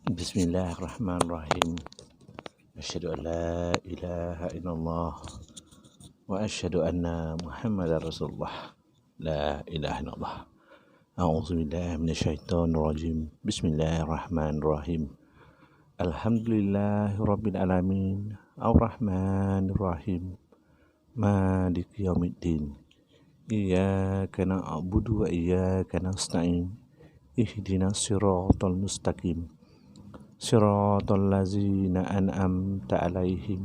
Bismillahirrahmanirrahim. Asyhadu an la ilaha illallah wa asyhadu anna Muhammadar Rasulullah. La ilaha illallah. A'udzu billahi minasyaitonir rajim. Bismillahirrahmanirrahim. Alhamdulillahirabbil alamin. Arrahmanir rahim. Maliki yaumiddin. Iyyaka na'budu wa iyyaka nasta'in. Ihdinas siratal mustaqim. Siratal ladzina an'amta 'alaihim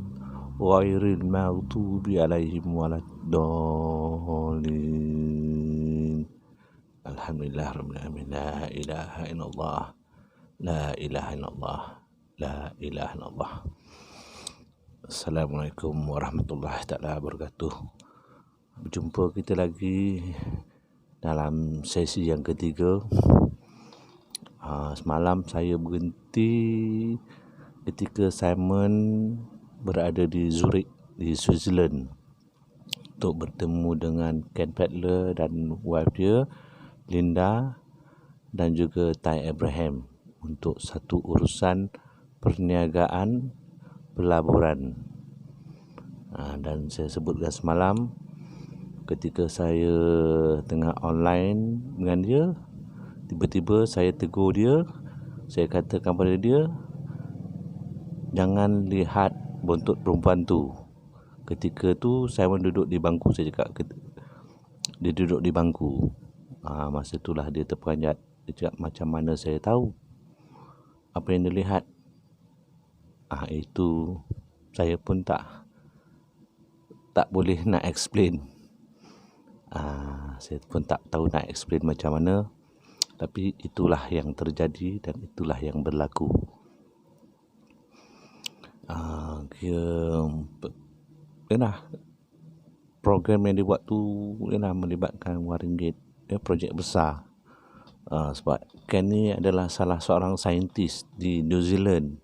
ghairil maghdubi 'alaihim waladdallin. Alhamdulillahirabbil alamin. La ilaha illallah. La ilaha illallah. La ilaha illallah. Assalamualaikum warahmatullahi taala wabarakatuh. Berjumpa kita lagi dalam sesi yang ketiga. Semalam saya berhenti ketika Simon berada di Zurich, di Switzerland, untuk bertemu dengan Ken Pedler dan wife dia, Linda, dan juga Ty Abraham untuk satu urusan perniagaan pelaburan. Dan saya sebutkan semalam ketika saya tengah online dengan dia, tiba-tiba saya tegur dia. Saya katakan pada dia, jangan lihat bontot perempuan tu. Ketika tu Simon duduk di bangku. Saya cakap dia duduk di bangku. Masa itulah dia terperanjat. Dia cakap, macam mana saya tahu apa yang dia lihat. Itu saya pun tak boleh nak explain. Saya pun tak tahu nak explain macam mana. Tapi itulah yang terjadi dan itulah yang berlaku. Program yang dibuat tu melibatkan RM1. Projek besar. Sebab Ken ni adalah salah seorang saintis di New Zealand.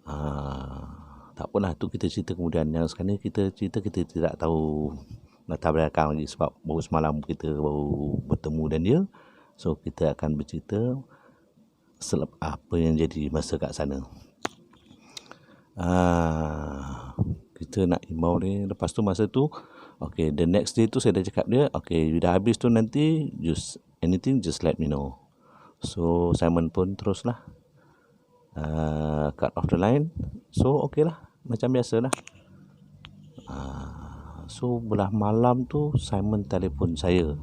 Tak apalah, tu kita cerita kemudian. Yang sekarang ni kita cerita, kita tidak tahu latar belakang lagi sebab baru semalam kita baru bertemu dan dia. So kita akan bercerita apa yang jadi masa kat sana. Kita nak imbau ni. Lepas tu masa tu, okay, the next day tu saya dah cakap dia, okay, you dah habis tu nanti, just anything just let me know. So Simon pun teruslah cut off the line. So okay lah, macam biasa lah. So belah malam tu Simon telefon saya.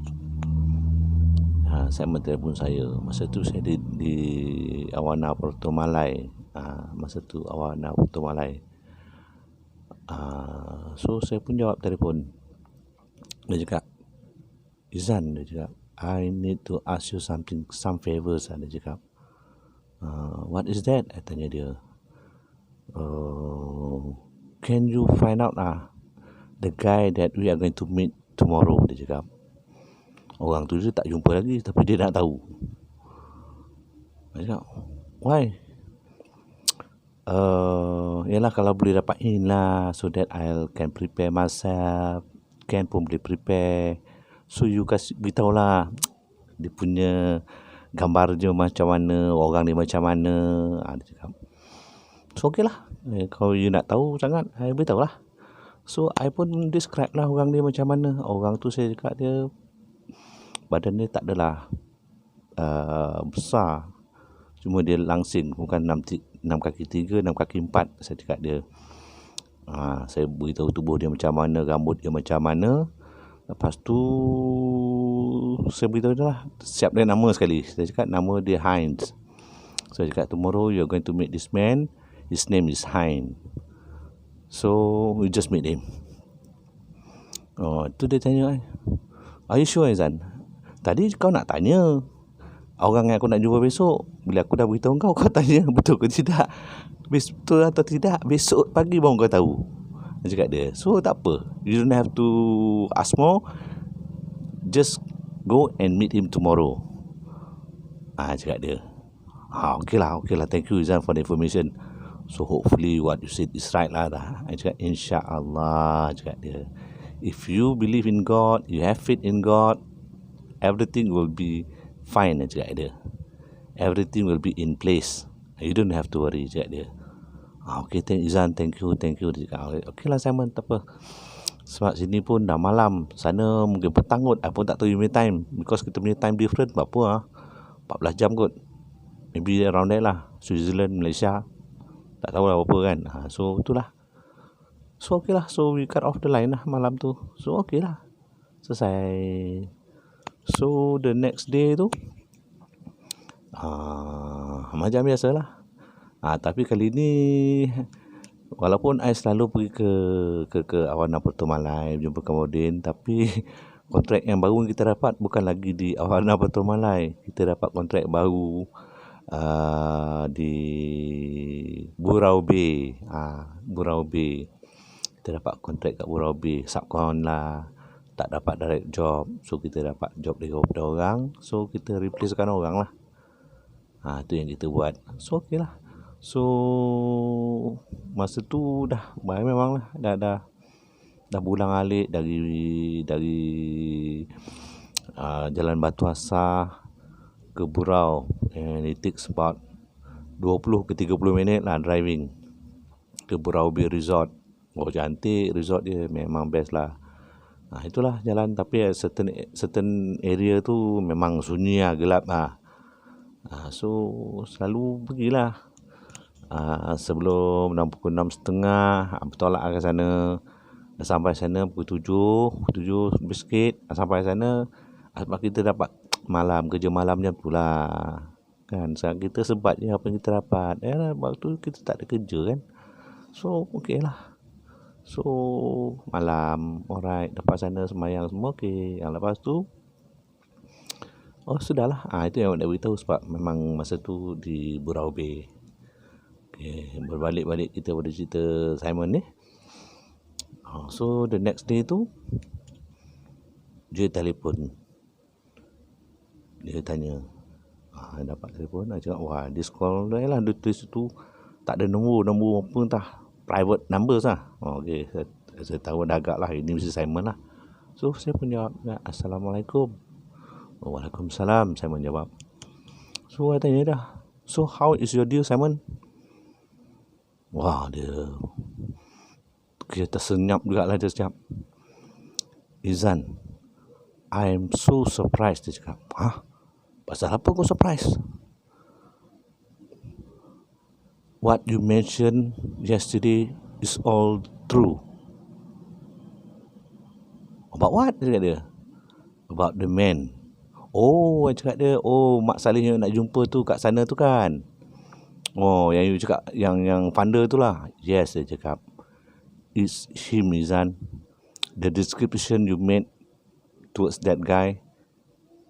Masa tu saya di Awana Puerto Malay. So saya pun jawab telefon. Dia cakap, Izan, dia cakap, I need to ask you some favors. Dia cakap, what is that? I tanya dia. Can you find out the guy that we are going to meet tomorrow? Dia cakap. Orang tu dia tak jumpa lagi, tapi dia nak tahu. Dia cakap, why? Yalah, kalau boleh dapat in lah, so that I can prepare myself. Ken pun boleh prepare. So you beritahu lah dia punya gambar dia macam mana, orang dia macam mana. Dia cakap, so okay lah, kalau you nak tahu sangat, I beritahu lah. So I pun describe lah orang dia macam mana. Orang tu saya cakap dia, badan dia tak adalah besar, cuma dia langsing, bukan 6 kaki 3, 6 kaki 4. Saya cakap dia, saya beritahu tubuh dia macam mana, rambut dia macam mana. Lepas tu saya beritahu dia lah, siap dia nama sekali. Saya cakap nama dia Heinz. Saya cakap, tomorrow you're going to meet this man, his name is Heinz, so we just meet him. Tu dia tanya, are you sure, Izan? Tadi kau nak tanya orang yang aku nak jumpa besok. Bila aku dah beritahu kau tanya betul ke tidak, betul atau tidak, besok pagi baru kau tahu. Dia cakap dia, so tak apa, you don't have to ask more, just go and meet him tomorrow. Cakap dia, okay lah, thank you Izan for the information. So hopefully what you said is right lah. I cakap, insyaAllah. Cakap dia, if you believe in God, you have faith in God, everything will be fine. Cakap dia, everything will be in place. You don't have to worry, cakap dia. Okay, Izan, thank you. Dia cakap, okay lah Simon, tak apa. Sebab sini pun dah malam, sana mungkin petang kot. I pun tak tahu you punya time, because kita punya time different. Berapa 14 jam kot. Maybe around there lah. Switzerland, Malaysia, tak tahu lah berapa kan. So itulah. So okay lah. So we cut off the line lah malam tu. So okay lah, selesai. So the next day tu macam biasa lah. Tapi kali ni, walaupun I selalu pergi ke Awana Puerto Malay jumpa Kamodin, tapi kontrak yang baru kita dapat bukan lagi di Awana Puerto Malay. Kita dapat kontrak baru di Burau Bay. Burau Bay. Kita dapat kontrak kat Burau Bay. Subcon lah. Tak dapat direct job. So kita dapat job daripada orang. So kita replacekan orang lah. Itu yang kita buat. So okey lah. So masa tu dah memang lah dah pulang alik dari Jalan Batu Asah ke Burau, and it takes about 20 ke 30 minit lah driving ke Burau Bay Resort. Cantik resort dia, memang best lah. Itulah jalan, tapi certain area tu memang sunyi lah, gelap lah. So selalu pergilah sebelum pukul 6.30 bertolak ke sana. Dah sampai sana pukul 7 lebih sikit. Sampai sana sebab kita dapat malam, kerja malamnya pula kan. Sekarang kita sebat je apa yang kita dapat. Waktu kita tak ada kerja kan. So okey lah. So malam, alright, dapat sana semayang semua okey. Yang lepas tu sudahlah. Itu yang nak beritahu, sebab memang masa tu di Burau Bay. Okay, berbalik-balik kita pada cerita Simon ni. So the next day tu dia telefon. Dia tanya, dapat telefon. Dia cakap, this call dah lah. Dia tulis tu tak ada nombor apa entah, private numbers lah. Okay, saya tahu dah agak lah, ini mesti Simon lah. So saya pun jawab, Assalamualaikum. Waalaikumsalam, Simon jawab. So saya tanya dah, so how is your deal, Simon? Dia tersenyap juga lah, dia cakap, Izan, I am so surprised. Dia cakap, pasal apa kau surprise? What you mentioned yesterday is all true. About what? Dia cakap dia, about the man. Dia cakap dia, Mak Saleh yang nak jumpa tu kat sana tu kan. Yang you cakap, yang funder tu lah. Yes, dia cakap, it's him, Izan. The description you made towards that guy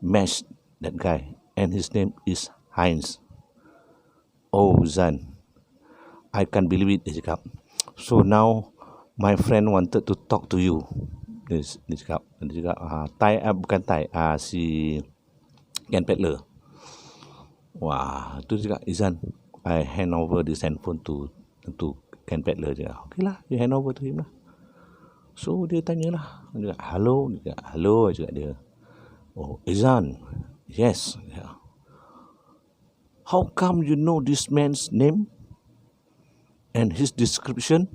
matched that guy, and his name is Heinz. Izan, I can't believe it, dia cakap. So now my friend wanted to talk to you. Dia cakap, bukan Tai, si Ken Peddler. Tu dia cakap, Izan, I hand over this handphone to Ken Peddler. Dia cakap, okay lah, you hand over to him lah. So dia tanya lah, dia cakap, hello. Dia cakap, hello, cakap dia. Izan, yes. How come you know this man's name and his description?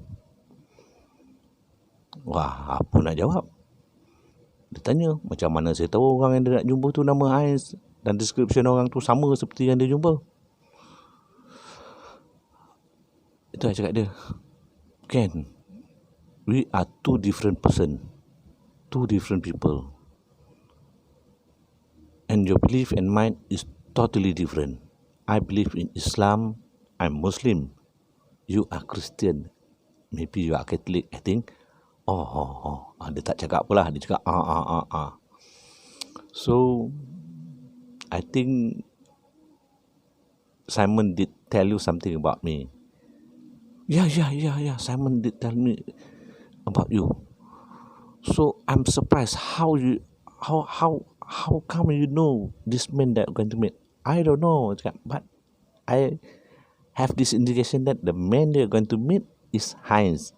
Apa nak jawab? Dia tanya, macam mana saya tahu orang yang dia nak jumpa tu nama Heinz dan description orang tu sama seperti yang dia jumpa? Itu saya cakap dia, Ken, we are two different people, and your belief and mine is totally different. I believe in Islam, I'm Muslim, you are Christian, maybe you are Catholic, I think. Dia tak cakap apa lah, dia cakap So I think Simon did tell you something about me. Yeah, Simon did tell me about you. So I'm surprised how come you know this man that you're going to meet? I don't know, but I have this indication that the man you're going to meet is Heinz.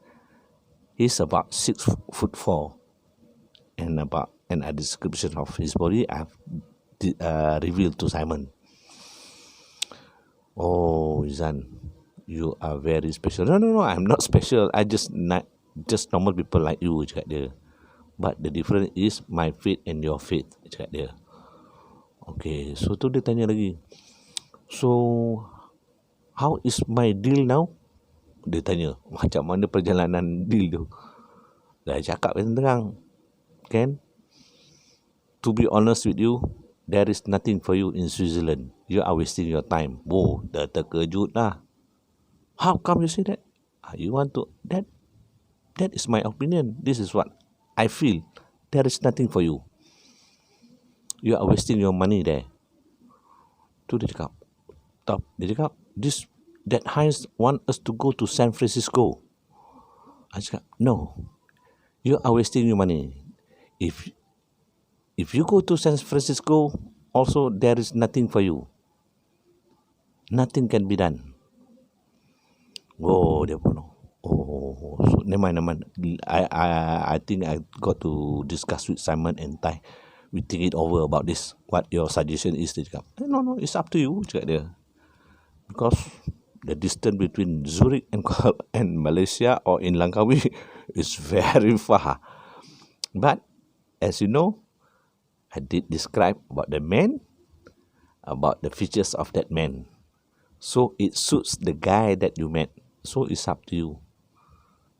He's about 6'4", and a description of his body I've revealed to Simon. Oh, Izan, you are very special. No, I'm not special. I just normal people like you, cakap dia. But the difference is my faith and your faith, cakap dia. Okay, so tu dia tanya lagi. So, how is my deal now? Dia tanya, macam mana perjalanan deal tu? Dah cakap terang. Kan? To be honest with you, there is nothing for you in Switzerland. You are wasting your time. Oh, dah terkejut lah. How come you say that? You want to... That is my opinion. This is what I feel. There is nothing for you. You are wasting your money there. Tu dia cakap. Dia cakap, that Heinz want us to go to San Francisco. I cakap, no. You are wasting your money. If you go to San Francisco, also there is nothing for you. Nothing can be done. Oh, dia pun. Oh, so never mind. I think I got to discuss with Simon and Tai. We think it over about this. What your suggestion is? Dia cakap, no, it's up to you, cakap dia. Because the distance between Zurich and Malaysia or in Langkawi is very far. But as you know, I did describe about the man, about the features of that man. So it suits the guy that you met. So it's up to you.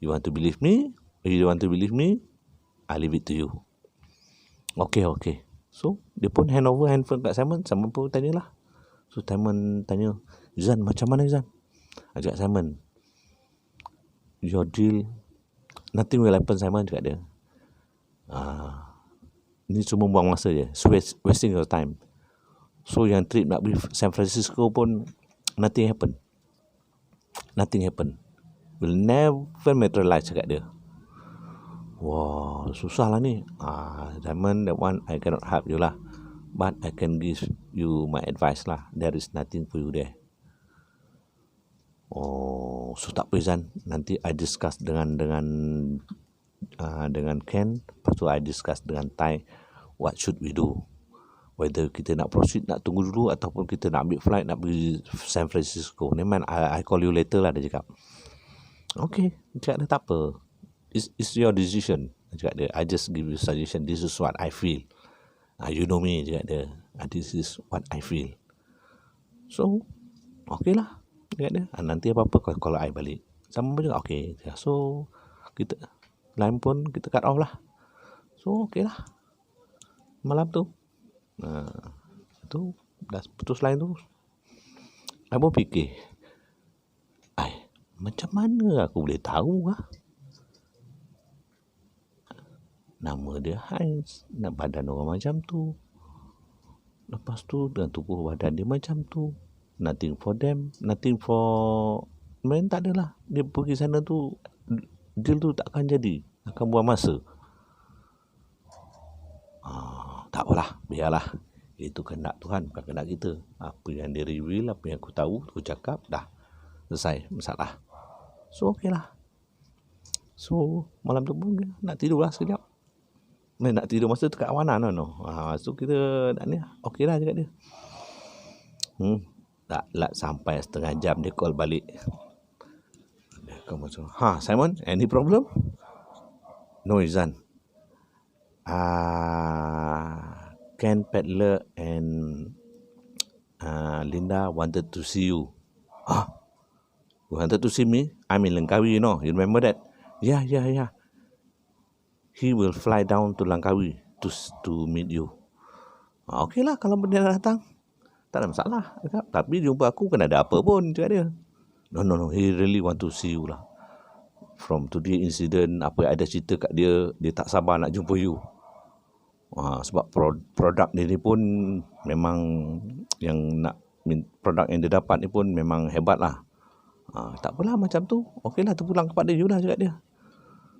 You want to believe me? If you want to believe me, I leave it to you. Okay. So, dia pun hand over handphone kat Simon. Simon pun tanyalah. So, Simon tanya, Izan, macam mana Izan? Ajak Simon, your deal, nothing will happen, Simon, cakap dia. Ni cuma buang masa je. Wasting your time. So, yang trip nak pergi San Francisco pun, nothing happen. Will never materialize, cakap dia. Wah, susah lah ni. Simon, that one I cannot help you lah. But I can give you my advice lah. There is nothing for you there. Oh, so tak apa Izan. Nanti I discuss dengan Ken. Lepas tu I discuss dengan Tai. What should we do? Whether kita nak proceed, nak tunggu dulu, ataupun kita nak ambil flight, nak pergi San Francisco. Ni man, I call you later lah, dia cakap. Okay, cakap dia tak apa. It's your decision, cakap dia. I just give you suggestion. This is what I feel. You know me, cakap dia. This is what I feel. So, okay lah, cakap dia. Nanti apa-apa kalau I balik. Sama pun juga, okay. So, kita line pun kita cut off lah. So, okay lah. Malam tu. Tu dah putus line tu. I pun fikir, macam mana aku boleh tahu lah? Nama dia Heinz, nak badan orang macam tu. Lepas tu dengan tubuh badan dia macam tu. Nothing for them, nothing for men, tak adalah. Dia pergi sana tu, deal tu takkan jadi, akan buang masa. Tak apalah, biarlah. Itu kehendak Tuhan, bukan kehendak kita. Apa yang dia reveal, apa yang aku tahu, aku cakap, dah selesai masalah. So, okay lah. So, malam tu pun nak tidur lah sekejap. Nak tidur masa tu kat Awana, no. So, kita nak ni, okay lah cakap dia. Tak lah sampai setengah jam dia call balik. Dia call macam, Simon, any problem? No, Izan. Ken Peddler and Linda wanted to see you. Wanted to see me? I'm in Langkawi, you know. You remember that? Yeah. He will fly down to Langkawi to meet you. Okay lah, kalau dia datang, tak ada masalah. Tapi jumpa aku kan ada apa pun, cakap dia. No. He really want to see you lah. From today incident, apa yang ada cerita kat dia, dia tak sabar nak jumpa you. Sebab produk dia ni pun memang produk yang dia dapat ni pun memang hebat lah. Tak apalah macam tu. Okey lah, terpulang kepada you lah, cakap dia.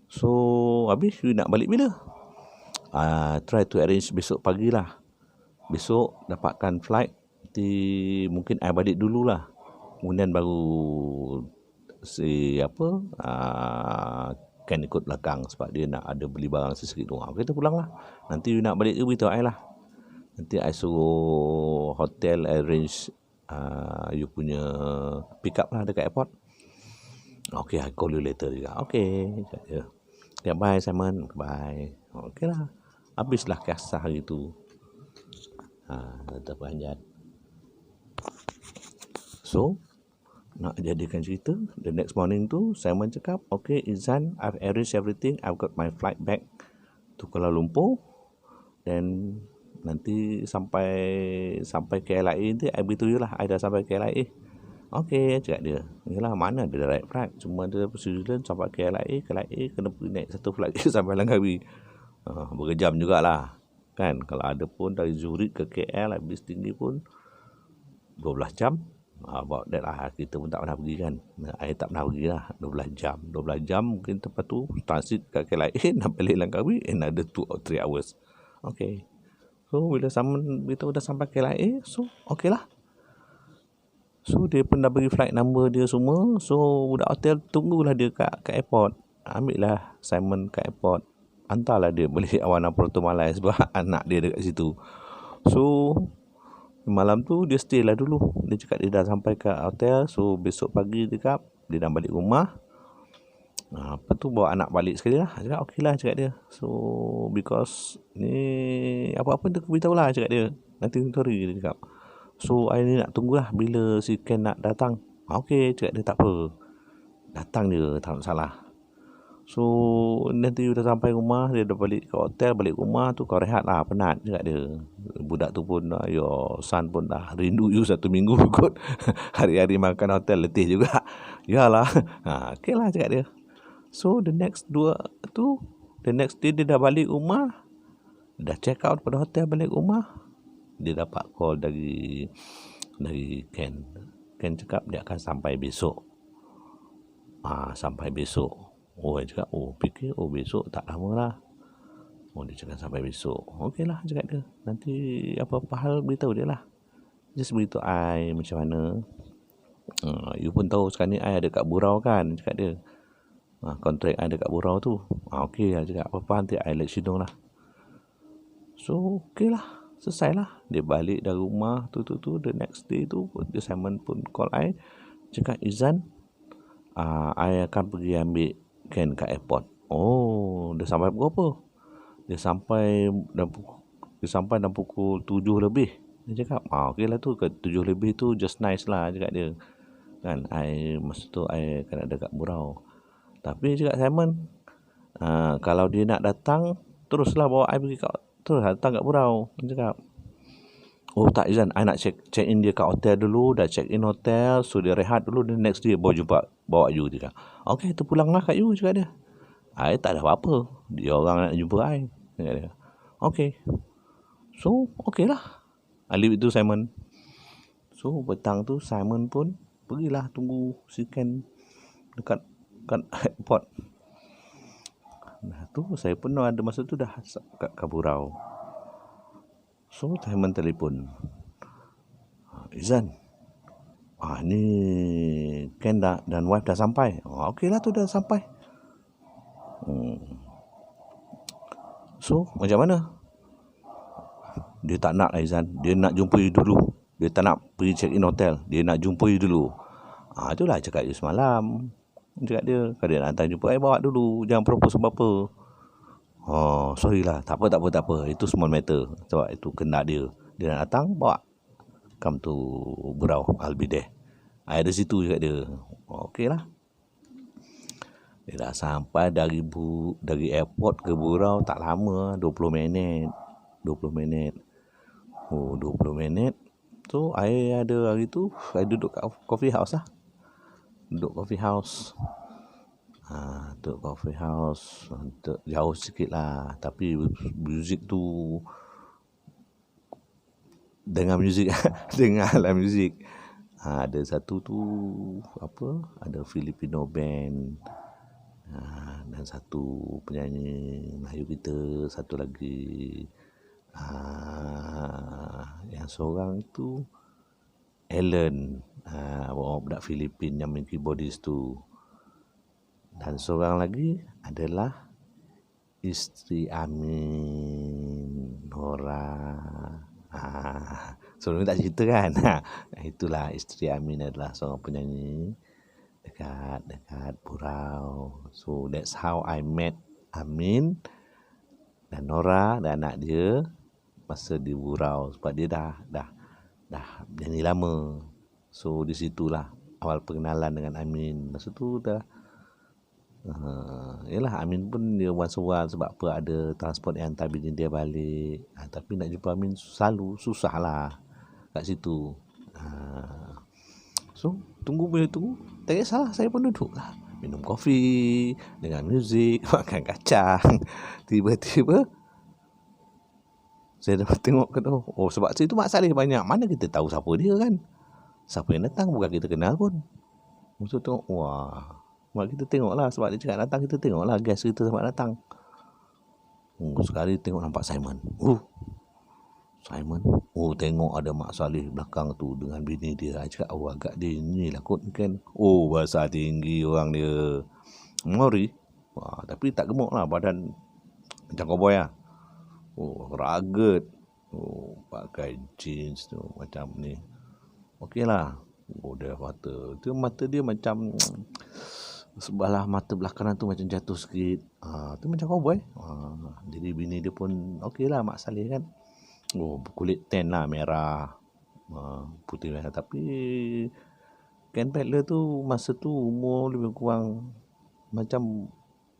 So, habis you nak balik bila? Try to arrange besok pagi lah. Besok dapatkan flight. Nanti mungkin I balik dululah. Kemudian baru Ken ikut belakang sebab dia nak ada beli barang sesikit doang. Kita pulang lah. Nanti you nak balik, you beritahu I lah. Nanti I suruh hotel arrange you punya pick up lah dekat airport. Okay, I call you later juga. Okay, cakap dia. Okay, bye Simon, bye. Okay lah, habislah kisah hari tu. Terpanjat. So, nak jadikan cerita, the next morning tu Simon cakap, okay Izan, I've arranged everything, I've got my flight back to Kuala Lumpur, dan nanti sampai KLIA nanti I beritahu you lah, I dah sampai KLIA. Okay, cakap dia. Yalah, mana ada direct flight, cuma ada Switzerland sampai KLIA kena pergi naik satu flight sampai Langkawi. Berjam jugalah kan. Kalau ada pun dari Zurich ke KL habis tinggi pun 12 jam. About that lah. Kita pun tak pernah pergi kan. I tak pernah pergi lah. 12 jam mungkin tempat tu transit kat KLIA nak balik Langkawi another 2 or 3 hours. Okay, so bila Simon beritahu dah sampai KLIA, so okay lah. So dia pun dah bagi flight number dia semua. So budak hotel tunggulah dia kat airport. Ambil lah Simon kat airport, hantarlah dia balik Awana Puerto Malai sebab anak dia dekat situ. So malam tu dia stay lah dulu. Dia cakap dia dah sampai kat hotel. So besok pagi dia dah balik rumah. Lepas tu bawa anak balik sekali lah. Cakap okey lah, cakap dia. So because ni apa-apa dia beritahu lah, cakap dia. Nanti sorry dia cakap. So I ni nak tunggulah bila si Ken nak datang. Okey, cakap dia, tak apa. Datang dia, tak salah. So nanti dah sampai rumah, dia dah balik ke hotel, balik rumah tu kau rehat lah, penat, cakap dia. Budak tu pun, your son pun dah rindu you 1 minggu kot. Hari-hari makan hotel, letih juga. Yalah. Okey lah, cakap dia. So the next day dia dah balik rumah. Dah check out pada hotel, balik rumah. Dia dapat call dari Ken. Ken cakap dia akan sampai besok. Sampai besok. Dia cakap, fikir besok tak lama lah. Dia cakap sampai besok. Okey lah, cakap dia. Nanti apa-apa hal beritahu dia lah. Just beritahu I macam mana. You pun tahu sekarang ni I ada kat Burau kan, cakap dia. Kontrak I ada kat Burau tu. Okey lah, cakap apa-apa nanti I let you know lah. So okey lah, selesai lah. Dia balik dari rumah tu the next day tu dia Simon pun call I, cakap, Izan, I akan pergi ambil Ken kat airport. Dia sampai pukul apa? Dia sampai dalam pukul 7 lebih. Dia cakap, okey lah tu, ke 7 lebih tu just nice lah, cakap dia. Kan masa tu I akan ada kat Burau. Tapi cakap Simon, kalau dia nak datang, teruslah bawa I pergi terus datang kat Burau. Dia cakap, tak Izan, I nak check in dia kat hotel dulu. Dah check in hotel, so dia rehat dulu. The next day bawa you. Dia cakap, okey, tu pulanglah kat you, cakap dia. I tak ada apa-apa, dia orang nak jumpa I, cakap dia. Okey. So okey lah, I leave it to Simon. So petang tu Simon pun pergilah tunggu si Ken dekat airport. Tu saya pun ada masa tu dah kat Burau. So Simon telefon, Izan, ni Ken dan wife dah sampai. Okey lah tu, dah sampai. So macam mana? Dia tak nak lah Izan, dia nak jumpa you dulu. Dia tak nak pergi check in hotel, dia nak jumpa you dulu. Itulah cakap you semalam, cakap dia. Kalau dia nak datang jumpa, bawa dulu, jangan propose apa-apa. Sorry lah, tak apa, itu small matter. Sebab itu kena dia nak datang, bawa, come to Burau, I'll be there. I ada situ, cakap dia. Okey lah. Dia dah sampai dari airport ke Burau tak lama, 20 minit. 20 minit. So I ada hari tu, I duduk kat coffee house lah. Duduk coffee house, jauh sikit lah. Tapi muzik tu, dengar lah muzik. Ada satu tu ada Filipino band, dan satu penyanyi Melayu kita, satu lagi yang seorang tu Alan, budak Filipin yang main keyboardist tu. Dan seorang lagi adalah isteri Amin, Nora. Sebelum ni tak cerita kan. Itulah isteri Amin adalah seorang penyanyi dekat Burau. So that's how I met Amin dan Nora dan anak dia masa di Burau, sebab dia dah nyanyi lama. So di situlah awal pengenalan dengan Amin. Masa tu dah yalah, Amin pun dia once a while sebab apa ada transport yang hantar bini dia balik. Tapi nak jumpa Amin selalu susah lah kat situ. So bila tunggu, tak kisahlah, saya pun duduk lah, minum kopi, dengan muzik, makan kacang. Tiba-tiba saya dah tengok ke tu. Oh, sebab situ Mak Saleh banyak. Mana kita tahu siapa dia kan. Siapa yang datang, bukan kita kenal pun. Masa tengok, wah, mak kita tengok lah. Sebab dia cakap datang, kita tengok lah guest kita sebab datang. Sekali tengok nampak Simon. Simon. Tengok ada Mak Saleh belakang tu dengan bini dia. Saya cakap, agak dia ni lah kot kan. Bahasa tinggi orang dia. Mori. Tapi tak gemuk lah. Badan macam cowboy lah. Rugged. Pakai jeans tu macam ni. Okey lah. Dia mata dia macam sebelah mata belakangan tu macam jatuh sikit. Tu macam cowboy. Jadi bini dia pun okey lah, Mak Saleh kan. Kulit tan lah, merah, putih merah. Tapi Ken Pedler tu masa tu umur lebih kurang macam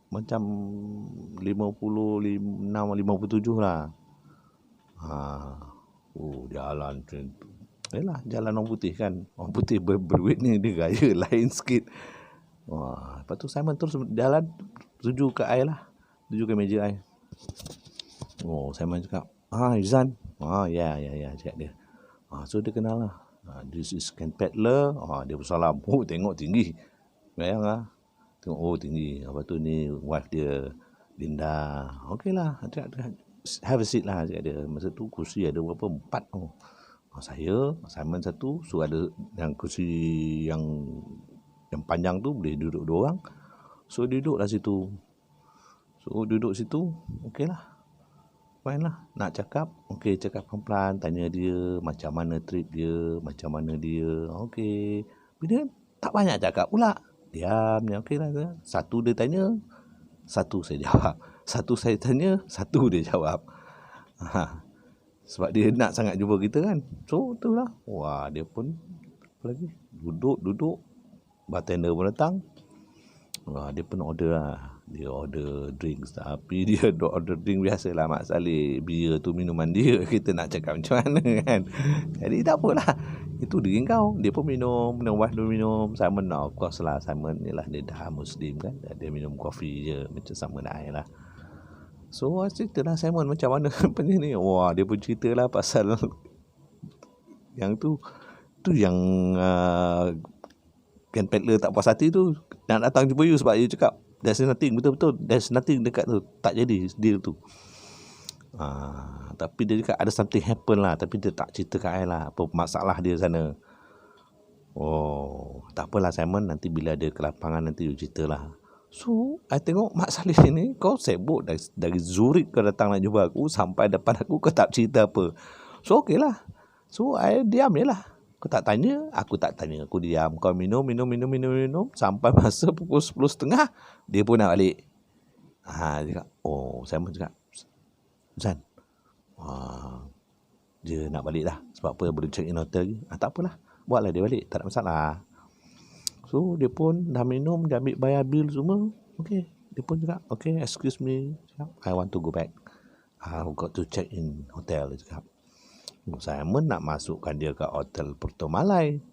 56, 57 lah. Jalan macam tu. Yalah, jalan orang putih kan. Orang putih berduit ni dia gaya lain sikit. Lepas tu Simon terus jalan tuju ke I lah. Tuju ke meja I. Simon cakap, Izan. Ya, cakap dia. So dia kenal lah. This is Ken Pedler. Dia bersalam. Tengok tinggi. Bayang lah. Tengok, tinggi. Lepas tu ni wife dia, Linda. Okey lah. Have a seat lah, cakap dia. Masa tu kursi ada berapa? 4. Saya, Simon satu. So ada yang kursi yang panjang tu boleh duduk 2 orang. So duduklah situ. Okey lah. Fine lah. Nak cakap, cakap pelan-pelan. Tanya dia macam mana trip dia, macam mana dia. Okey. Bila tak banyak cakap pula. Diam. Okey lah. Satu dia tanya, satu saya jawab. Satu saya tanya, satu dia jawab. Sebab dia nak sangat jumpa kita kan. So itulah. Dia pun apa lagi? Duduk. Bartender pun datang. Dia pun order lah. Dia order drinks. Tapi dia order drink biasalah, Mak Saleh. Beer tu minuman dia. Kita nak cakap macam mana kan. Jadi tak apalah. Itu drink kau. Dia pun minum. Wife dia minum. Simon of course lah. Simon ni lah, dia dah Muslim kan. Dia minum kopi je. Macam sama dah lah. So cerita lah Simon macam mana punya ni. Dia pun cerita lah pasal yang tu yang Ken Pedler tak puas hati tu, nak datang jumpa you sebab you cakap there's nothing, betul-betul there's nothing dekat tu, tak jadi deal tu. Tapi dia cakap ada something happen lah, tapi dia tak cerita kat I lah apa masalah dia sana. Tak apalah Simon, nanti bila ada kelapangan nanti you cerita lah. So, I tengok Mak Saleh ni, kau sibuk dari Zurich kau datang nak jumpa aku, sampai depan aku kau tak cerita apa. So, okey lah. So, I diam je lah. Kau tak tanya, aku tak tanya. Aku diam. Kau minum. Sampai masa pukul 10.30, dia pun nak balik. Dia cakap, saya pun cakap, Zan, dia nak balik dah. Sebab apa, boleh check in hotel lagi. Tak apalah. Buatlah dia balik. Tak ada masalah. So, dia pun dah minum, dia ambil bayar bil semua. Okay. Dia pun cakap, okay, excuse me. I want to go back. I've got to check in hotel. Dia cakap. Simon nak masukkan dia ke hotel Puerto Malay.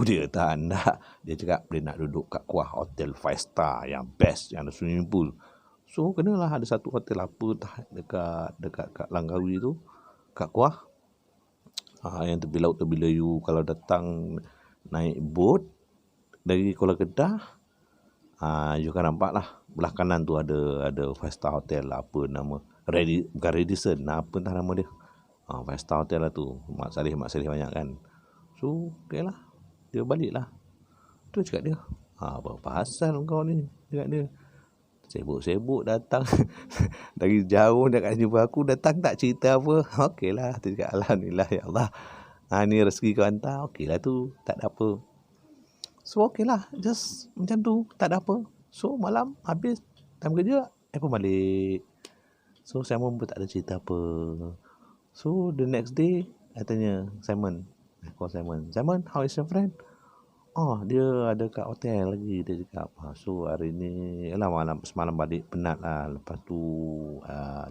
Dia tak nak. Dia cakap, dia nak duduk kat kuah hotel 5 star yang best, yang ada swimming pool. So, kenalah ada satu hotel apa dekat kat Langkawi tu. Kat kuah. Yang tepi laut, tepi layu. Kalau datang naik boat dari Kuala Kedah, you akan nampak lah belah kanan tu ada 5 star hotel lah, apa nama, bukan Radisson, apa entah nama dia, 5 star hotel lah tu. Mak Saleh banyak kan. So okey lah, dia balik lah. Tu cakap dia, apa pasal kau ni, cakap dia, sibuk datang dari jauh nak jumpa aku, datang tak cerita apa. Okey lah, tu cakap alhamdulillah ya Allah. Ni rezeki kau hantar, okey lah tu, tak ada apa. So okey lah, just macam tu, tak ada apa. So malam habis time kerja, pun balik. So Simon pun tak ada cerita apa. So the next day, I tanya Simon, I call Simon, how is your friend? Oh, dia ada kat hotel lagi, dia cakap. So hari ni, yalah semalam balik penat lah. Lepas tu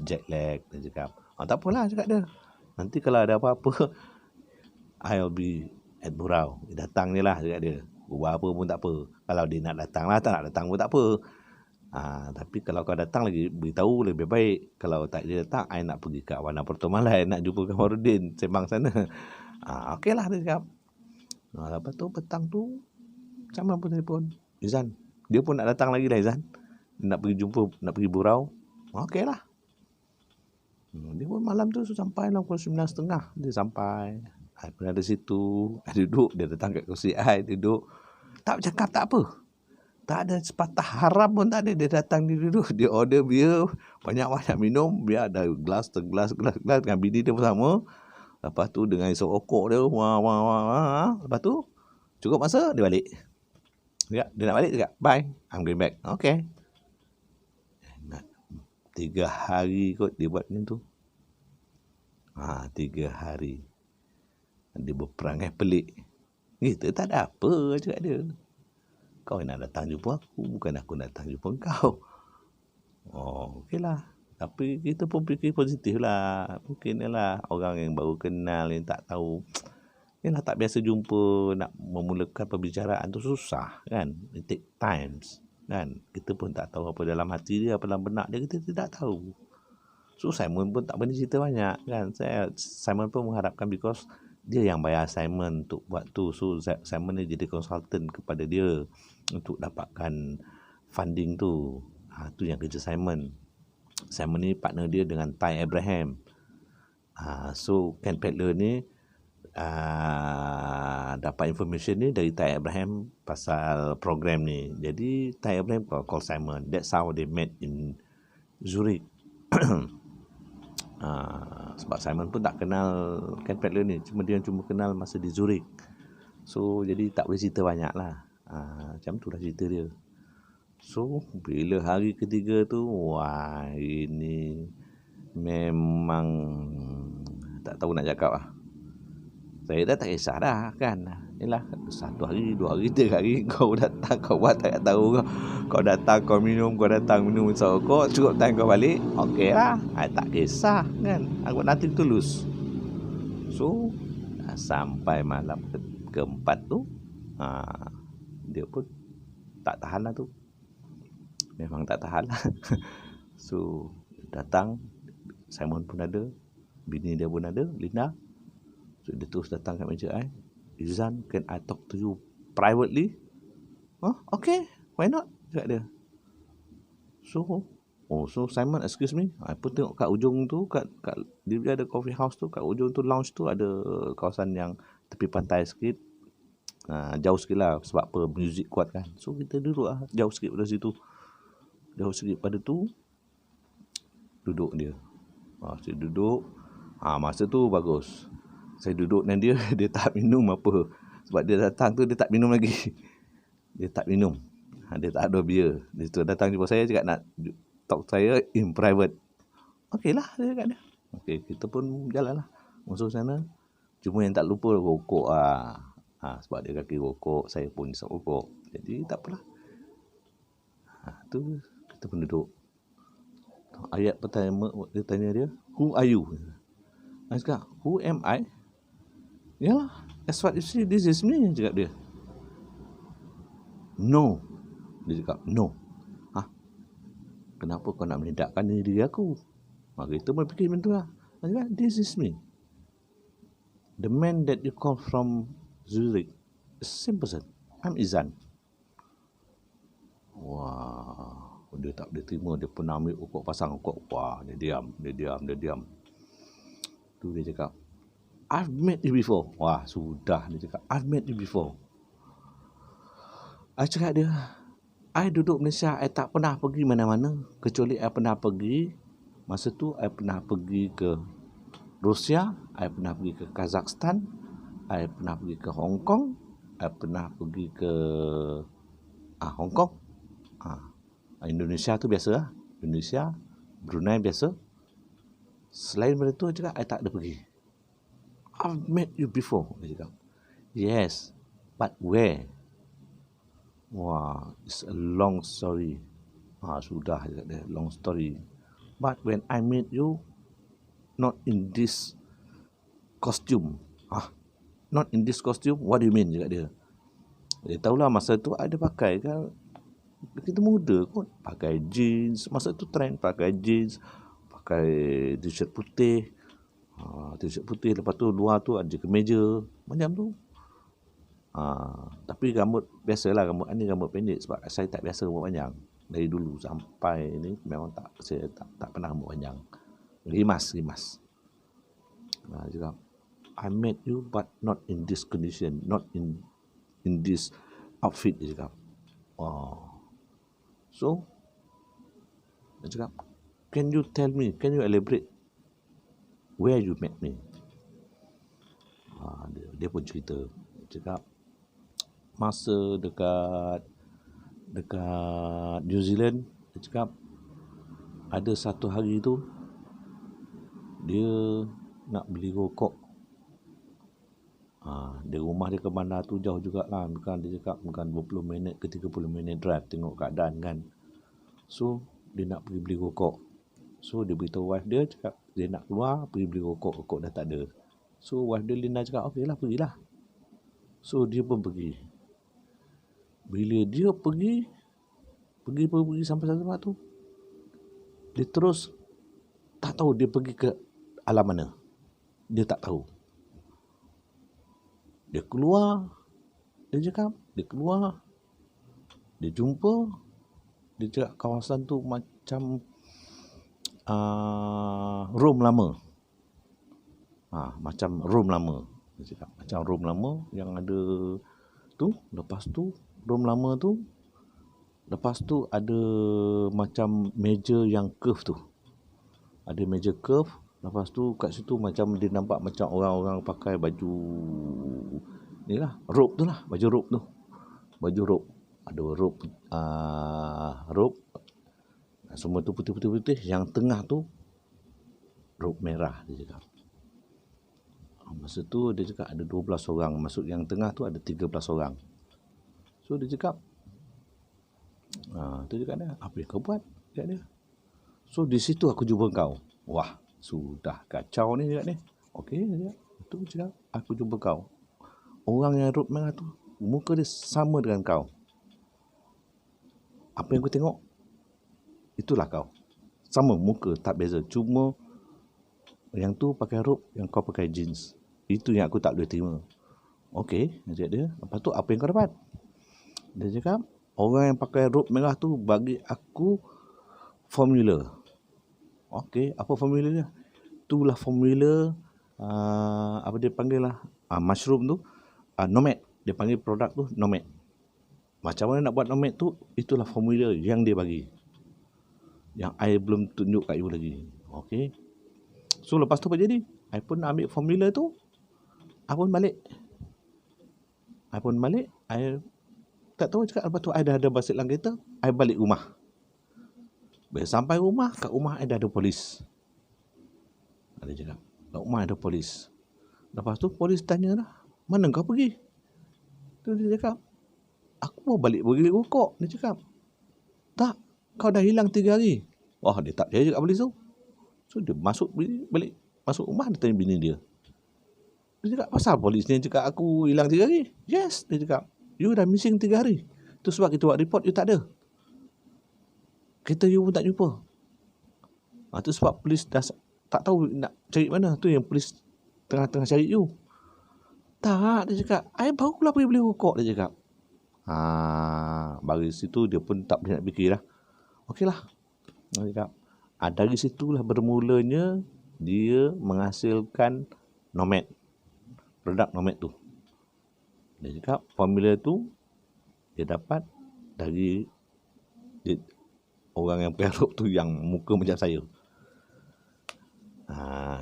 jet lag, dia cakap. Tak apalah, cakap dia. Nanti kalau ada apa-apa, I'll be at Burau. Dia datang je lah, cakap dia. Buat apa pun tak apa. Kalau dia nak datang lah, tak nak datang pun tak apa. Tapi kalau kau datang lagi, beritahu lebih baik. Kalau tak dia datang, I nak pergi kat Wana Pertomalai, nak jumpa Kamarudin, sembang sana. Okey lah, dia cakap. Lepas tu petang tu Simon pun telefon, Izan, dia pun nak datang lagi lah Izan, nak pergi jumpa, nak pergi Burau. Okey lah. Dia pun malam tu sampai lah pukul 9.30 dia sampai. I pun ada situ, I duduk, dia datang kat kursi I, duduk, tak bercakap, tak apa, tak ada sepatah haram pun tak ada. Dia datang, dia duduk, dia order beer, banyak-banyak minum, biar ada gelas dengan bini dia bersama. Lepas tu dengan isap okok dia, lepas tu cukup masa, dia balik. Dia nak balik juga, bye, I'm going back. Okay. 3 hari kot dia buat macam tu. 3 hari. Dia berperangai pelik. Kita tak ada apa, cakap dia. Kau nak datang jumpa aku, bukan aku datang jumpa kau. Okey lah. Tapi kita pun fikir positif lah. Mungkin lah orang yang baru kenal, yang tak tahu, yalah tak biasa jumpa, nak memulakan perbicaraan tu susah kan. It take times kan. Kita pun tak tahu apa dalam hati dia, apa dalam benak dia, kita tidak tahu. So Simon pun tak berani cerita banyak kan. Simon pun mengharapkan, because dia yang bayar Simon untuk buat tu. So Simon ni jadi konsultan kepada dia untuk dapatkan funding tu. Tu yang kerja Simon. Simon ni partner dia dengan Ty Abraham. So Ken Pedler ni dapat information ni dari Ty Abraham pasal program ni. Jadi Ty Abraham call Simon. That's how they met in Zurich. Sebab Simon pun tak kenal Ken Pedler ni, dia cuma kenal masa di Zurich. So jadi tak boleh cerita banyak lah. Macam tu lah cerita dia. So bila hari ketiga tu, wah, ini memang tak tahu nak cakap lah. Saya dah tak kisah dah kan. Yalah, 1 hari, 2 hari, 3 hari kau datang, kau buat tak tahu kau. Kau datang, kau minum, isap kau, cukup time kau balik. Okey lah, I tak kisah kan. Aku nothing to lose. So sampai malam keempat tu, dia pun tak tahan lah tu. Memang tak tahan lah. So datang, Simon pun ada, bini dia pun ada, Linda. So dia terus datang kat meja I. Izan, can I talk to you privately? Okay, why not? Cakap dia. So Simon, excuse me, I pun tengok kat ujung tu, kat dia ada coffee house tu, kat ujung tu lounge tu ada kawasan yang tepi pantai sikit. Jauh sikit lah, sebab apa, muzik kuat kan. So kita duduk lah, jauh sikit pada situ. Jauh sikit pada tu, duduk dia. Saya duduk. Masa tu bagus. Saya duduk dengan dia, dia tak minum apa. Sebab dia datang tu, dia tak minum lagi. Dia tak minum. Dia tak ada beer. Dia tu datang jumpa saya, cakap nak talk saya in private. Okey lah, dia cakap dia. Okey, kita pun jalan lah. Masuk sana. Cuma yang tak lupa rokok lah. Sebab dia kaki rokok, saya pun isap rokok. Jadi tak apalah. Tu kita pun duduk. Ayat pertama dia tanya dia, who are you? I cakap, who am I? Yalah, that's what you see, this is me, cakap dia. No. Dia cakap, no. Kenapa kau nak menidakkan diri aku? Maka kita pun fikir macam tu lah. Dia cakap, this is me. The man that you call from Zurich, same person. I'm Izan. Wah, dia tak boleh terima. Dia pernah ambil rokok, pasang rokok. Wah, dia diam. Tu dia cakap, I've met you before. Wah, sudah, dia cakap, I've met you before. I cakap dia, I duduk Malaysia, I tak pernah pergi mana-mana. Kecuali I pernah pergi, masa tu I pernah pergi ke Rusia, I pernah pergi ke Kazakhstan, I pernah pergi ke Hong Kong. I pernah pergi ke Hong Kong. Indonesia tu biasa lah. Indonesia, Brunei biasa. Selain daripada tu, I cakap, I tak ada pergi. I've met you before, dia cakap. Yes, but where? Wah, it's a long story. Sudah, dia kata, long story. But when I meet you, not in this costume. Not in this costume? What do you mean? Cakap dia. Dia tahulah masa tu ada pakai kan. Kita muda kot. Pakai jeans. Masa tu trend pakai jeans. Pakai t-shirt putih. T-shirt putih. Lepas tu luar tu ada kemeja. Macam tu. Tapi rambut biasalah. Rambut ni rambut pendek. Sebab saya tak biasa rambut panjang. Dari dulu sampai ni memang saya tak pernah rambut panjang. Rimas. Cakap, I met you but not in this condition, not in this outfit, dia cakap. So, dia cakap, can you tell me, can you elaborate where you met me? Dia pun cerita. Dia cakap, masa dekat New Zealand, dia cakap, ada satu hari tu, dia nak beli rokok. Dari rumah dia ke bandar tu jauh jugalah. Bukan dia cakap bukan 20 minit ke 30 minit drive, tengok keadaan kan. So dia nak pergi beli rokok. So dia beritahu wife dia, cakap dia nak keluar pergi beli rokok. Rokok dah tak ada. So wife dia Linda cakap okey lah, pergilah. So dia pun pergi. Bila dia pergi sampai satu tempat tu, dia terus tak tahu dia pergi ke alam mana. Dia tak tahu. Dia keluar, dia cakap, dia keluar, dia jumpa, dia cakap kawasan tu macam Rom lama. Macam Rom lama. Dia cakap, macam Rom lama yang ada tu, lepas tu, Rom lama tu, lepas tu ada macam meja yang curve tu. Ada meja curve. Lepas tu kat situ macam dia nampak macam orang-orang pakai baju ni lah, robe tu lah, baju robe tu. Baju robe. Ada robe robe. Semua tu putih-putih. Yang tengah tu robe merah, dia cakap. Masa tu dia cakap ada 12 orang. Maksud yang tengah tu ada 13 orang. So dia cakap tu cakap dia, apa yang kau buat? Cakap dia. So di situ aku jumpa kau. Wah, sudah kacau ni cakap ni. Okey, dia tu cakap aku jumpa kau. Orang yang robe merah tu muka dia sama dengan kau. Apa yang aku tengok, itulah kau. Sama muka, tak beza. Cuma yang tu pakai robe, yang kau pakai jeans. Itu yang aku tak boleh terima. Okey, cakap dia. Lepas tu apa yang kau dapat? Dia cakap orang yang pakai robe merah tu bagi aku formula. Okey, apa formula dia? Itulah formula apa dia panggil lah, mushroom tu, nomad. Dia panggil produk tu nomad. Macam mana nak buat nomad tu, itulah formula yang dia bagi. Yang I belum tunjuk kat you lagi. Okey. So lepas tu apa jadi? I pun ambil formula tu, I pun balik. I tak tahu cakap. Lepas tu I dah ada balik dalam kereta, I balik rumah. Bila sampai rumah, kat rumah I dah ada polis. Dia cakap, kat rumah ada polis. Lepas tu polis tanya lah, mana kau pergi? Tu dia cakap, aku mau balik beli rokok. Dia cakap, tak, kau dah hilang 3 hari. Wah, dia tak percaya cakap polis tu. So dia balik masuk rumah, dia tanya bini dia. Dia cakap, pasal polis ni cakap aku hilang 3 hari? Yes, dia cakap, you dah missing 3 hari. Tu sebab kita buat report, you tak ada. Kereta you pun tak jumpa. Tu sebab polis dah tak tahu nak cari mana. Tu yang polis tengah-tengah cari you. Tak, dia cakap, I barulah pergi beli rokok, dia cakap. Dari situ dia pun tak boleh nak fikir lah. Okey lah. Dia cakap, dari situlah bermulanya dia menghasilkan nomad. Produk nomad tu. Dia cakap, formula tu dia dapat dari orang yang pakai robe tu yang muka macam saya.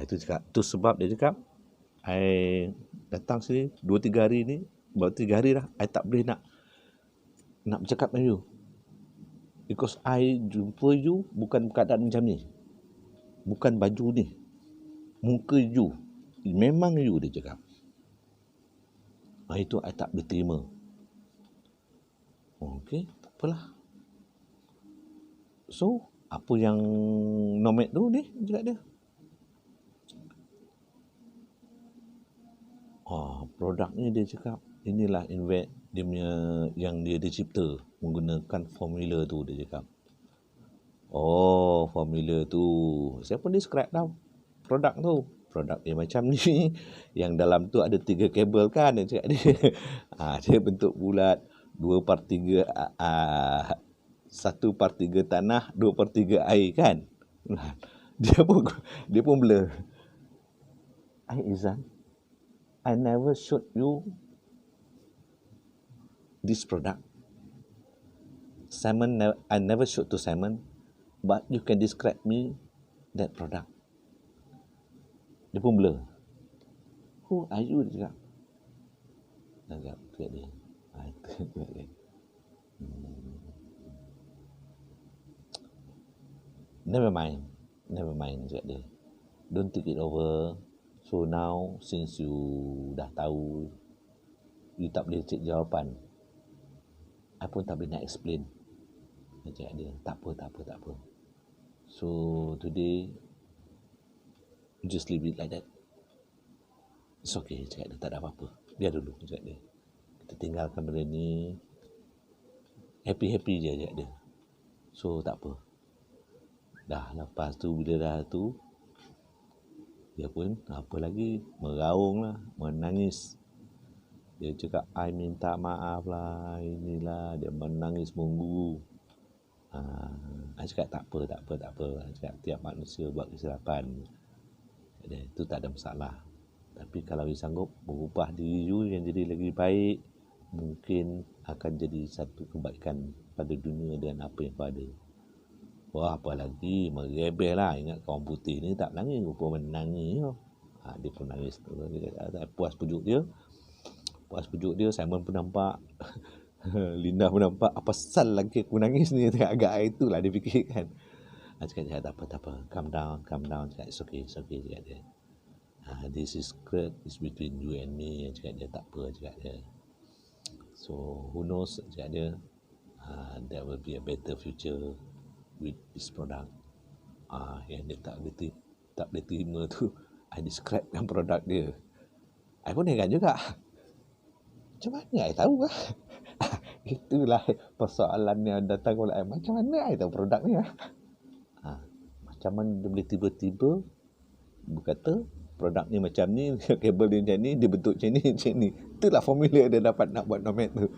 Itu cakap. Tu sebab dia cakap, I datang sini 2-3 hari ni, baru 3 hari dah, I tak boleh nak bercakap dengan you. Because I jumpa you bukan keadaan macam ni. Bukan baju ni. Muka you. Memang you, dia cakap. Itu I tak boleh terima. Okey, tak apalah. So, apa yang Nomad tu ni, cakap dia. Produk ni dia cakap, inilah invent dia punya yang dia cipta menggunakan formula tu, dia cakap. Formula tu. Saya pun describe dah produk tu. Produk dia macam ni. Yang dalam tu ada 3 kabel kan, dia cakap dia. Dia bentuk bulat, 2/3 1/3 tanah, 2/3 air kan. Dia pun blur. Izan, I never showed you this product. Simon, I never showed to Simon, but you can describe me that product. Dia pun blur. Who are you? Dia cakap. Cakap dia. Never mind, cakap dia. Don't take it over. So now, since you dah tahu, you tak boleh cek jawapan, I pun tak boleh nak explain. Cakap dia, tak apa. So today, just leave it like that. It's okay, cakap dia, tak ada apa-apa. Biar dulu, cakap dia. Kita tinggalkan benda ni. Happy-happy je, cakap dia. So tak apa. Dah lepas tu, bila dah tu, dia pun apa lagi, meraung lah, menangis. Dia cakap, I minta maaf lah, inilah. Dia menangis menggugu. I cakap tak apa. I cakap tiap manusia buat kesilapan. Itu tak ada masalah. Tapi kalau you sanggup berubah diri you yang jadi lagi baik, mungkin akan jadi satu kebaikan pada dunia dengan apa yang kau ada. Apa lagi, merebeh lah. Ingat kawan putih ni tak menangis, rupa menangis. Dia pun nangis. Puas pujuk dia. Simon pun nampak. Linda pun nampak. Apa sal lagi aku nangis ni? Agak itulah dia fikirkan. Cakap tak apa. Calm down. Cakap it's okay, cakap dia. This is secret, it's between you and me. Cakap dia, tak apa, cakap dia. So who knows, cakap dia, there will be a better future with this product. Yang dia tak boleh terima tu, I describe yang produk dia. I pun heran juga. Macam mana I tahu lah. Itulah persoalan yang datang oleh I. Macam mana I tahu produk ni? Macam mana dia boleh tiba-tiba berkata produk ni macam ni, kabel dia macam ni, dia bentuk macam ni. Itulah formula dia dapat nak buat Nomad tu.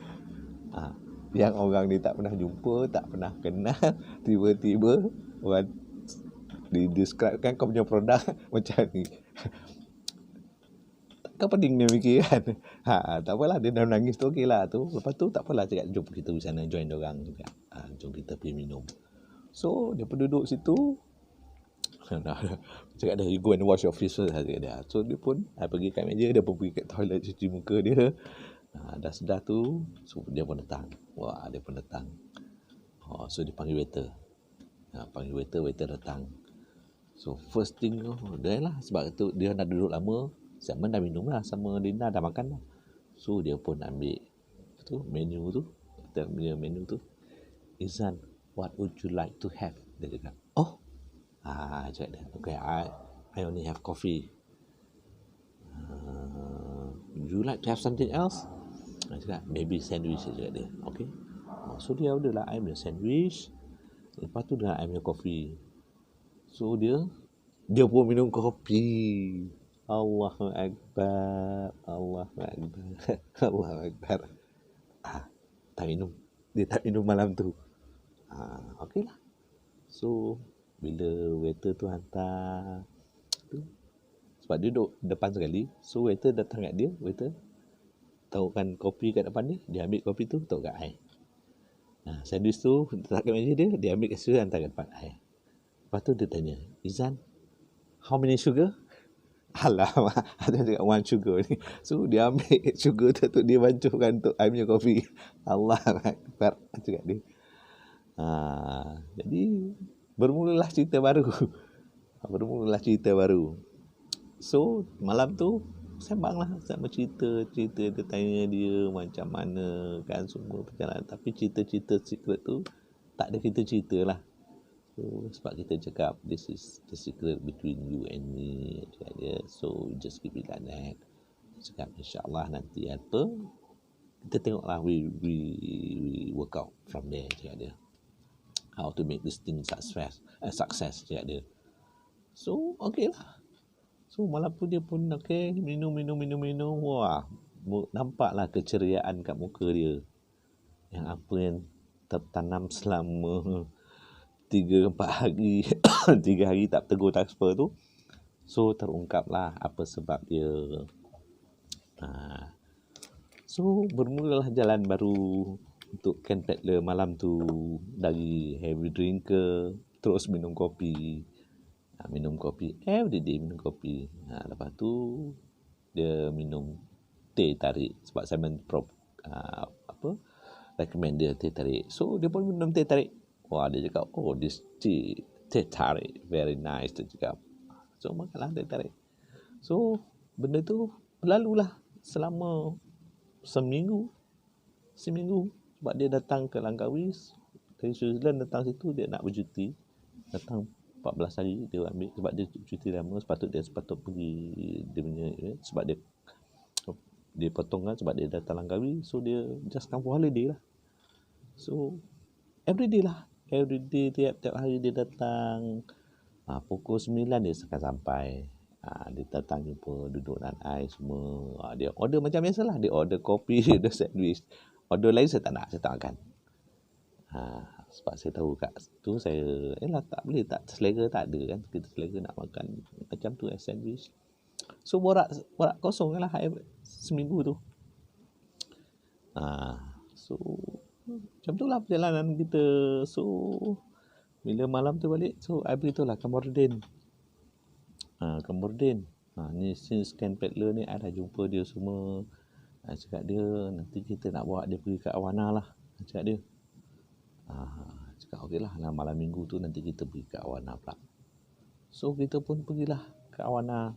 Yang orang ni tak pernah jumpa, tak pernah kenal, tiba-tiba orang didescribekan kau punya produk macam ni. Kau pening dia fikir kan. Tak apalah, dia dah menangis tu, okey lah tu. Lepas tu tak apalah, cakap jom kita pergi sana join diorang juga. Jom kita pergi minum. So dia pun duduk situ. Cakap dia, you go and wash your face first, cakap dia. So dia pun, I pergi kat meja, dia pun pergi kat toilet cuci muka dia. Dah sedar tu, so dia pun datang. So dia panggil waiter. Waiter datang. So first thing tu, dia lah, sebab tu dia nak duduk lama. Simon dah minum lah, sama Linda dah makan lah. So dia pun ambil tu menu tu. Kita punya menu tu. Izan, what would you like to have? Dia cakap, cakap dia, okay, I only have coffee. Would you like to have something else? Dia cakap, maybe sandwich, cakap dia. Okay. So dia order lah, I punya sandwich. Lepas tu dia I punya coffee. So dia pun minum kopi. Allahu Akbar. Tak minum. Dia tak minum malam tu. Okey lah. So bila waiter tu hantar tu, sebab dia duduk depan sekali, so waiter datang kat dia, waiter taruhkan kopi kat depan dia ambil kopi tu taruh kat I. Sandwich tu letak kat meja dia ambil kat situ hantar kat depan I. Lepas tu dia tanya, Izan, how many sugar? Alamak, ada cakap one sugar ni. So dia ambil sugar tu untuk dia bancuhkan untuk I punya kopi. Allah Akbar, cakap dia. Jadi bermulalah cerita baru. Bermulalah cerita baru. So malam tu sembanglah sama cerita dia tanya dia macam mana kan semua perjalanan. Tapi cerita-cerita secret tu tak ada kita cerita lah. So sebab kita cakap this is the secret between you and me, cakap dia. So just keep it like that. Cakap insyaAllah nanti apa kita tengoklah we work out from there, cakap dia. How to make this thing success, cakap dia. So okay lah. So malam tu dia pun okay, minum. Wah, nampaklah keceriaan kat muka dia. Yang apa yang tertanam selama 3-4 hari 3 hari tak tegur tak apa tu. So terungkaplah apa sebab dia. So bermulalah jalan baru untuk Ken Peddler malam tu. Dari heavy drinker terus minum kopi. Every day minum kopi. Lepas tu dia minum teh tarik sebab Simon recommend dia teh tarik. So dia pun minum teh tarik. Wah, dia cakap, oh this teh tarik very nice, dia cakap. So makanlah teh tarik. So benda tu berlalulah selama seminggu sebab dia datang ke Langkawi dari Switzerland, datang situ dia nak bercuti, datang 14 hari dia ambil sebab dia cuti lama. Sepatut pergi dia punya sebab dia potong kan sebab dia datang Langkawi. So dia just come for holiday lah. So every day tiap hari dia datang. Pukul 9 dia akan sampai. Dia datang jumpa, duduk dengan I semua. Dia order macam biasalah. Dia order kopi, dia order sandwich. Order lain saya tak makan. Sebab saya tahu kat tu saya tak boleh, tak selera tak ada kan. Kita selera nak makan macam tu sandwich. So borak kosong lah seminggu tu. So macam tu lah perjalanan kita. So bila malam tu balik, so I beritahu lah Kamordin. Ni since Ken Peddler ni I dah jumpa dia semua. Cakap dia nanti kita nak bawa dia pergi ke Awana lah, cakap dia. Cakap okey lah, malam minggu tu nanti kita pergi ke Awana pula. So kita pun pergilah ke Awana.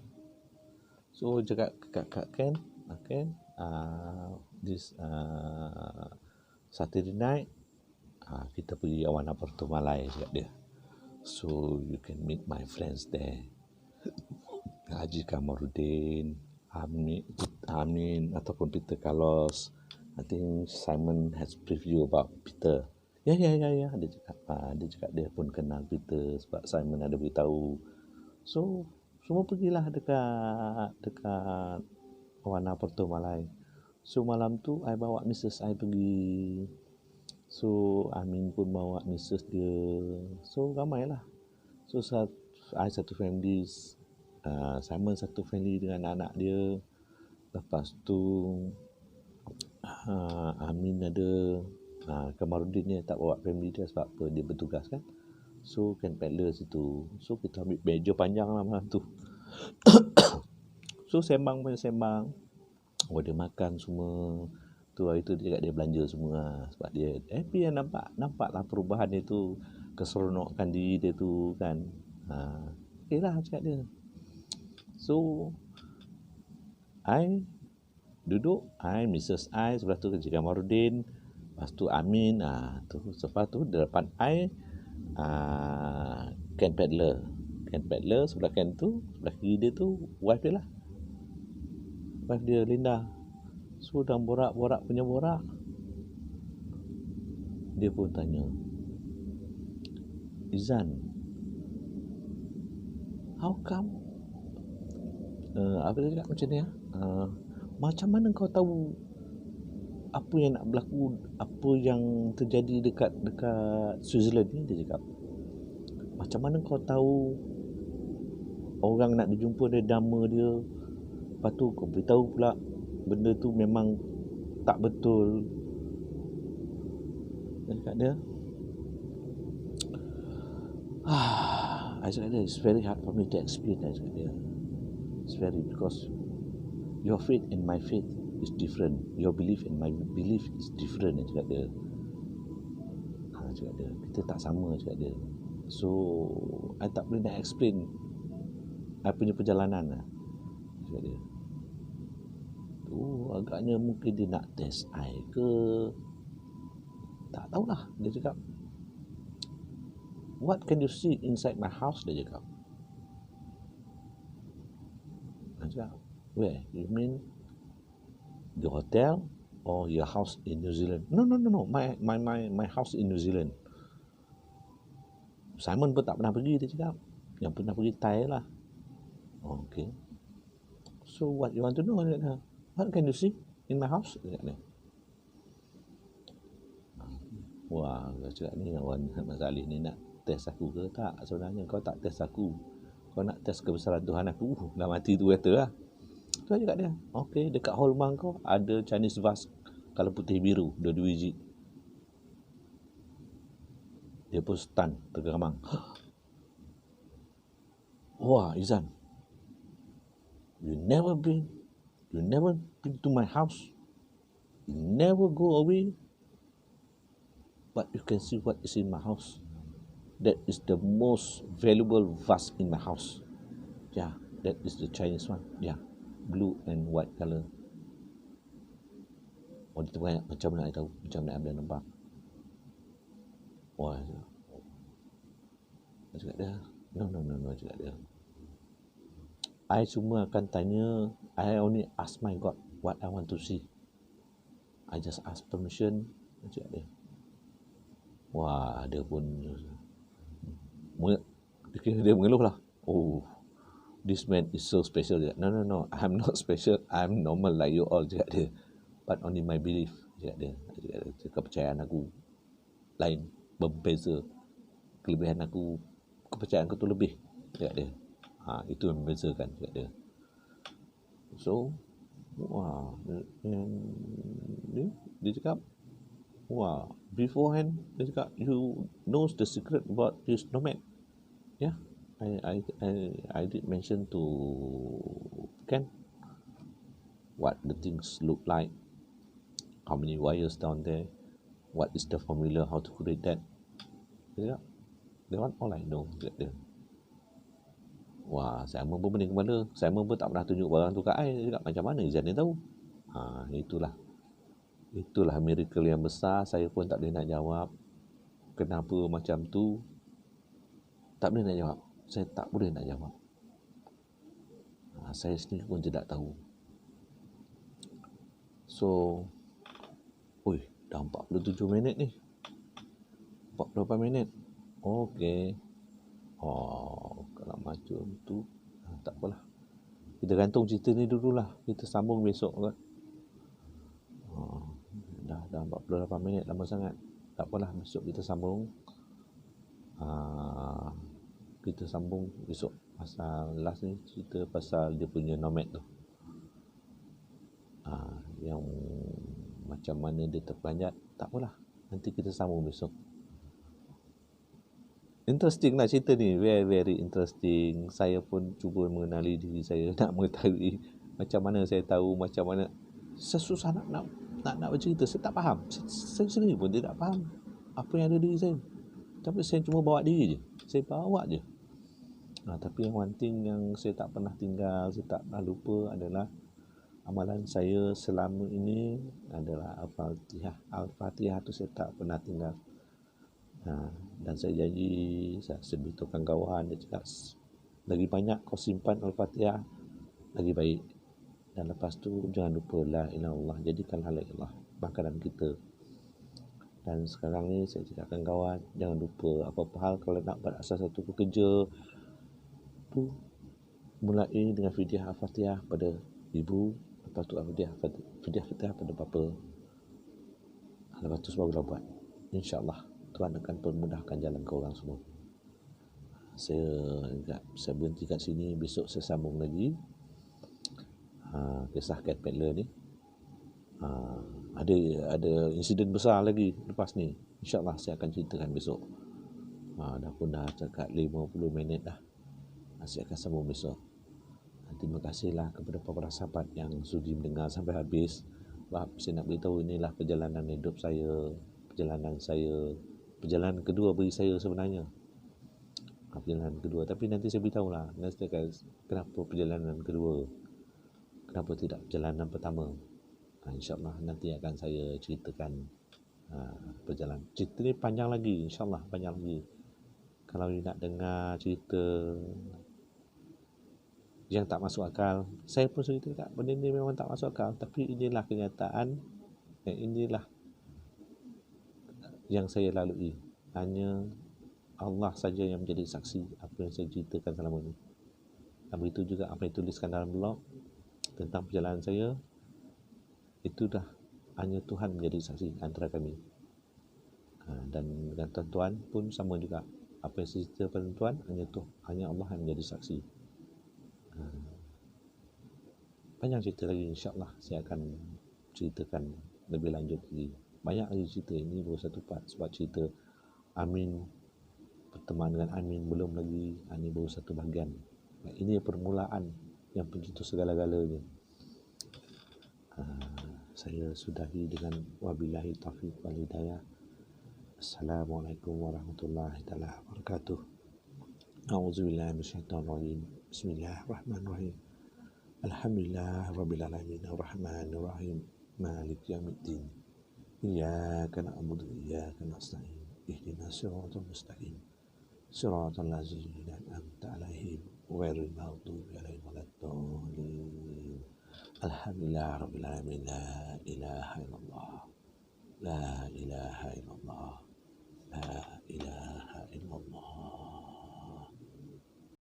So cakap kat Ken, this Saturday night kita pergi Awana Puerto Malay, cakap dia. So you can meet my friends there. Haji Kamordin, Amin ataupun Peter Carlos. I think Simon has preview about Peter. Ya. Dia cakap dia pun kenal Peter sebab Simon ada beritahu. So semua pergilah dekat Awana Puerto Malay. So malam tu I bawa Mrs. I pergi. So Amin pun bawa Mrs. dia. So ramailah. So I satu family, Simon satu family dengan anak dia. Lepas tu Amin ada, Kamarudin ni tak bawa family dia sebab apa, dia bertugas kan. So Ken Peddler situ. So kita ambil meja panjang lah malam tu. So sembang. Dia makan semua. Tu hari tu dia cakap dia belanja semua sebab dia happy lah, nampaklah perubahan dia tu, keseronokan diri dia tu kan. Okay lah cakap dia. So I duduk, Mrs. I sebelah tu Encik Kamarudin, lepas tu Amin, lepas tu depan I Ken Peddler sebelah Ken tu, sebelah kiri dia tu wife dia lah, wife dia Linda. So dah borak dia pun tanya, Izan, how come apa dia cakap macam ni macam mana kau tahu apa yang nak berlaku, apa yang terjadi dekat Switzerland ni? Dia cakap, macam mana kau tahu orang nak dijumpa dia nama dia, lepas tu kau beritahu pula benda tu memang tak betul? Dia cakap dia, I cakap dia, it's very hard for me to explain. I cakap dia, It's very, because your faith and my faith is different. Your belief and my belief is different, cakap dia. Cakap dia, kita tak sama, cakap dia. So, I tak boleh nak explain I punya perjalanan lah, cakap dia. Tu agaknya mungkin dia nak test I ke, tak tahulah. Dia cakap, what can you see inside my house? Dia cakap. Dia cakap, where? You mean the hotel or your house in New Zealand? No. My house in New Zealand. Simon pun tak pernah pergi, dia cakap. Yang pernah pergi Thai lah. Oh, okay. So what you want to know? What can you see in my house? Dia cakap. Wah, dia cakap ni Wan Mas Ali ni nak test aku ke tak? Sebenarnya kau tak test aku. Kau nak test kebesaran Tuhan aku. Dah mati tu kata lah. Tu cakap dia. Okay, dekat hall rumah kau ada Chinese vase kalau putih biru, 2 biji. Dia pun stun, tergeramang. Wah, Izan, you never been to my house. You never go away. But you can see what is in my house. That is the most valuable vase in my house. Yeah, that is the Chinese one. Yeah, blue and white color. Oh, dia tengok macam mana I tahu, macam mana I boleh nampak. Wah, cakap dia, no, cakap dia. I cuma akan tanya, I only ask my God what I want to see. I just ask permission, cakap dia. Wah, dia pun dia mengeluh lah. Oh, this man is so special. No, I'm not special. I'm normal like you all, cakap dia. But only my belief, cakap dia. Kepercayaan aku lain, berbeza. Kelebihan aku, kepercayaan aku tu lebih, cakap dia. Itu yang membezakan, cakap dia. So, wah, dia cakap, wah, beforehand, dia cakap, you knows the secret about this nomad. Yeah, I did mention to Ken what the things look like, how many wires down there, what is the formula, how to create that. Dia cakap, that one all I know, cakap dia. Wah, Simon pun pening kepala. Simon pun tak pernah tunjuk barang tu kat I. Dia cakap, macam mana Izan ni tahu? Itulah miracle yang besar. Saya pun tak boleh nak jawab kenapa macam tu. Tak boleh nak jawab. Saya tak boleh nak jawab. Saya sendiri pun tidak tahu. So, dah 47 minit ni. 48 minit. Okey. Kalau macam tu, tak apalah. Kita gantung cerita ni dululah. Kita sambung besok kan. Dah 48 minit, lama sangat. Tak apalah, besok kita sambung. Kita sambung besok pasal last ni, cerita pasal dia punya nomad tu. Yang macam mana dia terperanjat, tak apalah. Nanti kita sambung besok. Interesting lah cerita ni, very very interesting. Saya pun cuba mengenali diri saya, nak mengetahui macam mana saya tahu, macam mana saya susah nak bercerita. Saya tak faham, saya sendiri pun tidak faham apa yang ada diri saya. Tapi saya cuma bawa diri je, saya bawa je. Tapi yang one thing yang saya tak pernah tinggal, saya tak pernah lupa adalah amalan saya selama ini adalah Al-Fatihah. Al-Fatihah tu saya tak pernah tinggal. Dan saya janji, saya beritahukan kawan, dia cakap, lagi banyak kau simpan Al-Fatihah, lagi baik. Dan lepas tu jangan lupa la ilaha illallah, jadikan la ilaha illallah makanan kita. Dan sekarang ni saya cakapkan kawan, jangan lupa apa-apa hal kalau nak buat asal satu pekerja tu, mulai dengan fidyah Al-Fatihah pada ibu, lepas tu fidyah Al-Fatihah pada bapa, lepas tu barulah buat. InsyaAllah Tuhan akan permudahkan jalan kau orang semua. Saya berhenti kat sini. Besok saya sambung lagi kisah Cat Paddler ni. Ada insiden besar lagi lepas ni. InsyaAllah saya akan ceritakan besok. Dah cakap 50 minit dah. Saya akan sambung besok. Terima kasihlah kepada para sahabat yang sudi mendengar sampai habis. Sebab saya nak beritahu inilah perjalanan hidup saya, perjalanan kedua bagi saya sebenarnya. Perjalanan kedua, tapi nanti saya beritahu lah kenapa perjalanan kedua, kenapa tidak perjalanan pertama. InsyaAllah nanti akan saya ceritakan perjalanan. Cerita ni panjang lagi, insyaAllah panjang lagi. Kalau nak dengar cerita yang tak masuk akal, saya pun cerita tak, benda ni memang tak masuk akal, tapi inilah kenyataan, inilah yang saya lalui. Hanya Allah saja yang menjadi saksi apa yang saya ceritakan selama ni. Dan begitu juga apa yang tuliskan dalam blog tentang perjalanan saya, itu dah hanya Tuhan menjadi saksi antara kami. Dan dengan tuan-tuan pun sama juga, apa yang saya ceritakan tuan, hanya Allah yang menjadi saksi. Banyak cerita lagi, insyaAllah saya akan ceritakan lebih lanjut lagi. Banyak lagi cerita, ini baru satu part. Sebab cerita Amin, pertemanan dengan Amin belum lagi, ini baru satu bahagian. Ini permulaan yang pencetus segala-galanya. Saya sudahi dengan wabillahi taufiq wal hidayah. Assalamualaikum warahmatullahi wabarakatuh. A'udzubillahi minasyaitonir rajim. Bismillahirrahmanirrahim. Alhamdulillah rabbil alamin arrahmanir rahim maliki yaumiddin. Iyyaka na'budu wa iyyaka nasta'in. Ihdinas siratal mustaqim. Siratal ladzina an'amta 'alaihim ghairil maghdubi 'alaihim waladdallin. Alhamdulillah rabbil alamin. La ilaha illallah. La ilaha illallah. La ilaha illallah.